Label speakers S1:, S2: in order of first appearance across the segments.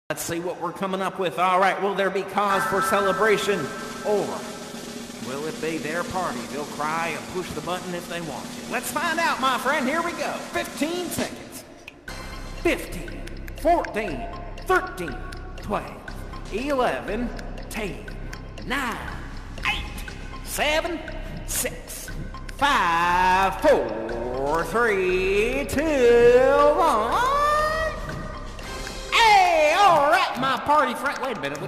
S1: Let's see what we're coming up with. All right, will there be cause for celebration, or will it be their party? They'll cry and push the button if they want to. Let's find out, my friend. Here we go. 15 seconds. 15, 14, 13, 12, 11, 10, 9, 8, 7, 6, 5, 4, 3, 2, 1. Hey, all right, my party friend. Wait a minute.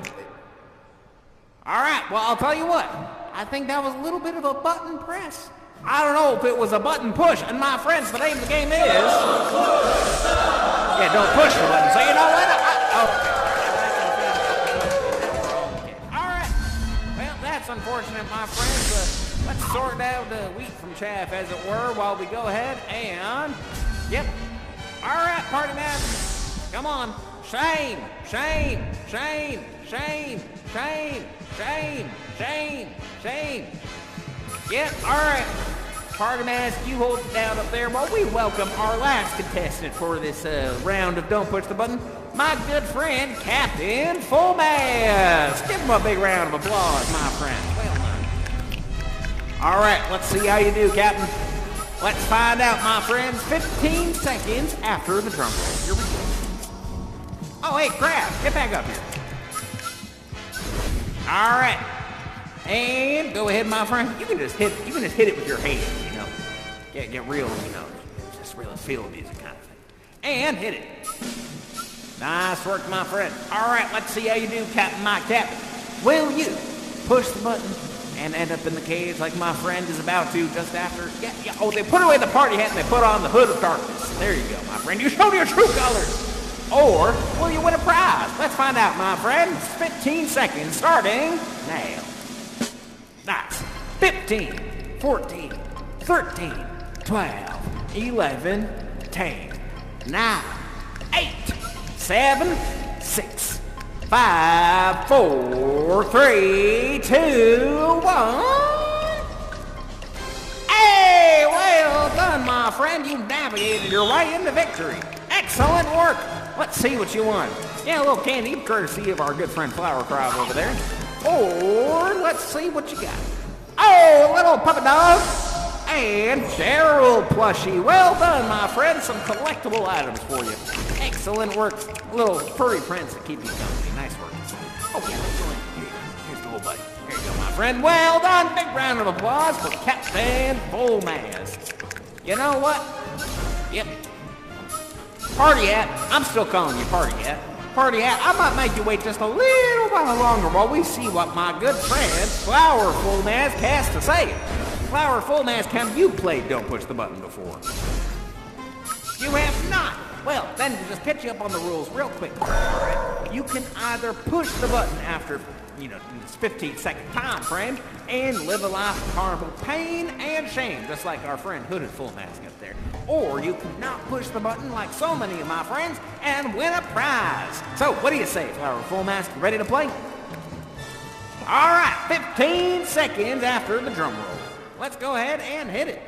S1: All right, well, I'll tell you what. I think that was a little bit of a button press. I don't know if it was a button push. And my friends, the name of the game is... Yeah, don't push the button. So you know what? Okay. All right. Well, that's unfortunate, my friends. Let's sort out the wheat from chaff, as it were, while we go ahead and... Yep. All right, party man. Come on. Shame, shame, shame, shame, shame, shame, shame, shame. Yep, all right. Party mask, you hold it down up there while we welcome our last contestant for this round of Don't Push the Button, my good friend, Captain Full Mask. Give him a big round of applause, my friend. Well done. All right, let's see how you do, Captain. Let's find out, my friends, 15 seconds after the drum roll. Here we go. Oh, hey, crab, get back up here. All right. And go ahead, my friend. You can just hit it with your hands, you know. Get real, you know. Just really feel the music kind of thing. And hit it. Nice work, my friend. All right, let's see how you do, Captain My Captain. Will you push the button and end up in the cage like my friend is about to just after? Yeah. Oh, they put away the party hat and they put on the hood of darkness. There you go, my friend. You showed your true colors. Or will you win a prize? Let's find out, my friends. 15 seconds starting now. Nice. 15, 14, 13, 12, 11, 10, 9, 8, 7, 6, 5, 4, 3, 2, 1. Hey, well done, my friend. You navigated your way into victory. Excellent work. Let's see what you want. Yeah, a little candy, courtesy of our good friend Flower Crab over there. Or let's see what you got. Oh, a little puppet dog and Gerald plushie. Well done, my friend. Some collectible items for you. Excellent work. Little furry prints to keep you company. Nice work. Oh, yeah, here's the little buddy. Here you go, my friend. Well done. Big round of applause for Captain Full Mask. You know what? Yep. Party hat. I'm still calling you Party Hat. Party hat, I might make you wait just a little while longer while we see what my good friend Flower Full Mask has to say. Flower Full Mask, have you played Don't Push the Button before? You have not. Well, then we'll just catch you up on the rules real quick. All right. You can either push the button after, this 15-second time frame and live a life of horrible pain and shame, just like our friend Hooded Full Mask up there. Or you can not push the button like so many of my friends and win a prize. So, what do you say, Flower Full Mask? Ready to play? All right, 15 seconds after the drum roll. Let's go ahead and hit it.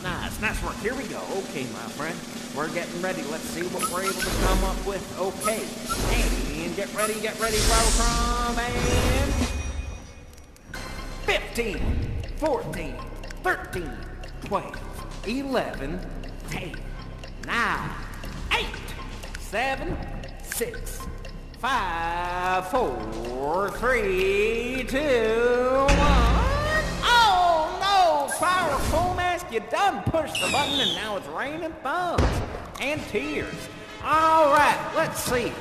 S1: Nice work. Here we go. Okay, my friend. We're getting ready. Let's see what we're able to come up with. Okay. And get ready, Flower Crumb. And 15, 14, 13, 12, 11, 10, 9, 8, 7, 6, 5, 4, 3, 2, 1. Oh, no, Flower Full Mask, you done pushed the button and now it's raining thumbs and tears. All right, let's see.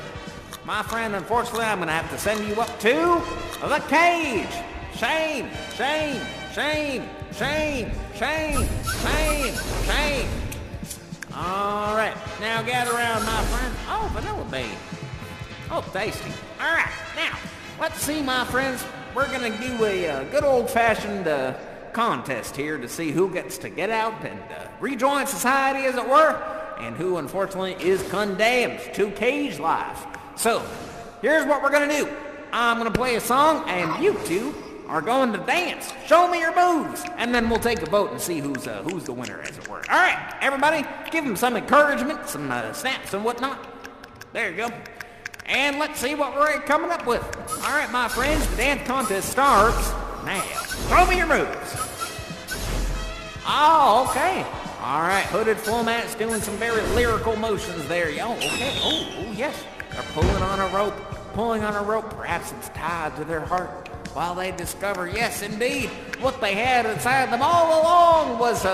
S1: My friend, unfortunately, I'm going to have to send you up to the cage. Shame, shame, shame, shame, shame, shame, shame. All right, now gather around, my friend. Oh, vanilla bean. Oh, tasty. All right, now, let's see, my friends. We're going to do a good old-fashioned contest here to see who gets to get out and rejoin society, as it were, and who, unfortunately, is condemned to cage life. So, here's what we're going to do. I'm going to play a song, and you two are going to dance. Show me your moves, and then we'll take a vote and see who's the winner, as it were. All right, everybody, give them some encouragement, some snaps and whatnot. There you go. And let's see what we're coming up with. All right, my friends, the dance contest starts now. Throw me your moves. Oh, okay. All right, hooded full mat's doing some very lyrical motions there. Oh, okay. Oh, yes. They're pulling on a rope. Perhaps it's tied to their heart. While they discover, yes, indeed, what they had inside them all along was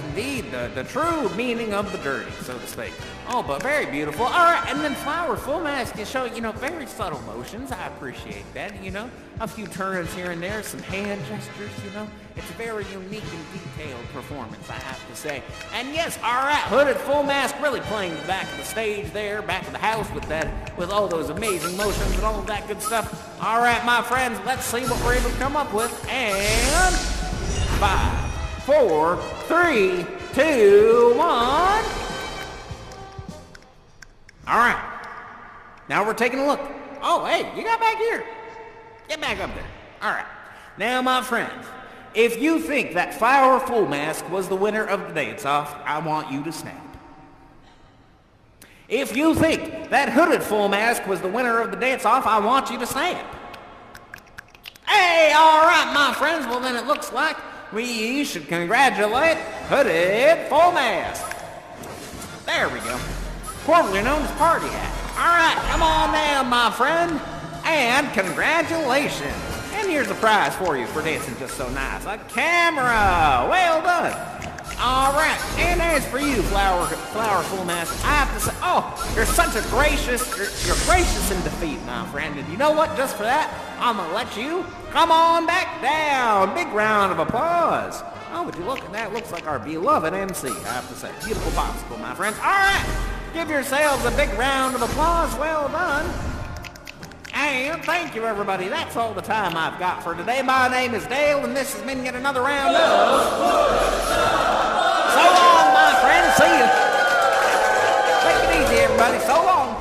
S1: indeed the true meaning of the journey, so to speak. Oh, but very beautiful. All right, and then Flower Full Mask, you show, very subtle motions. I appreciate that, A few turns here and there, some hand gestures, It's a very unique and detailed performance, I have to say. And yes, all right, Hooded Full Mask really playing the back of the stage there, back of the house with all those amazing motions and all of that good stuff. All right, my friends, let's see what we're able to come up with. And 5, 4, 3, 2, 1. All right. Now we're taking a look. Oh, hey, you got back here. Get back up there. All right. Now, my friends, if you think that Flower Full Mask was the winner of the dance-off, I want you to snap. If you think that Hooded Full Mask was the winner of the dance-off, I want you to snap. Hey, all right, my friends. Well, then it looks like we should congratulate Hooded Full Mask. There we go. Formerly known as Party Hat. All right, come on down, my friend. And congratulations. And here's a prize for you for dancing just so nice. A camera. Well done. All right, and as for you, Flower Full Mask, I have to say, you're such a you're gracious in defeat, my friend. And you know what? Just for that, I'm gonna let you come on back down. Big round of applause. Oh, would you look at that? Looks like our beloved MC, I have to say. Beautiful popsicle, my friends. All right, give yourselves a big round of applause. Well done. And thank you, everybody. That's all the time I've got for today. My name is Dale, and this has been yet another round of... So long, my friends. See you. Take it easy, everybody. So long.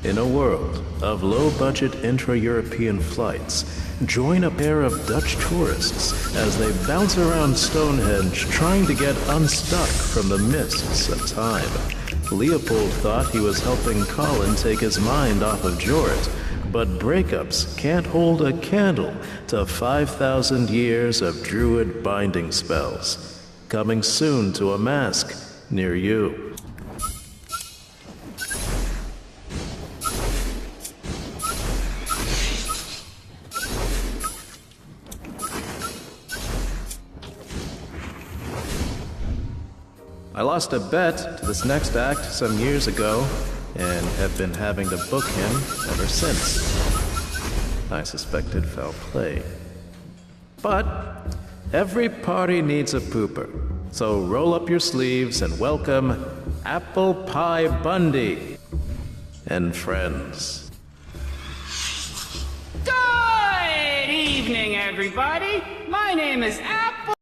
S2: In a world of low-budget intra-European flights, join a pair of Dutch tourists as they bounce around Stonehenge trying to get unstuck from the mists of time. Leopold thought he was helping Colin take his mind off of Jorrit, but breakups can't hold a candle to 5,000 years of druid binding spells. Coming soon to a mask near you. I lost a bet to this next act some years ago, and have been having to book him ever since. I suspected foul play. But every party needs a pooper, so roll up your sleeves and welcome Apple Pie Bundy and friends.
S3: Good evening, everybody. My name is Apple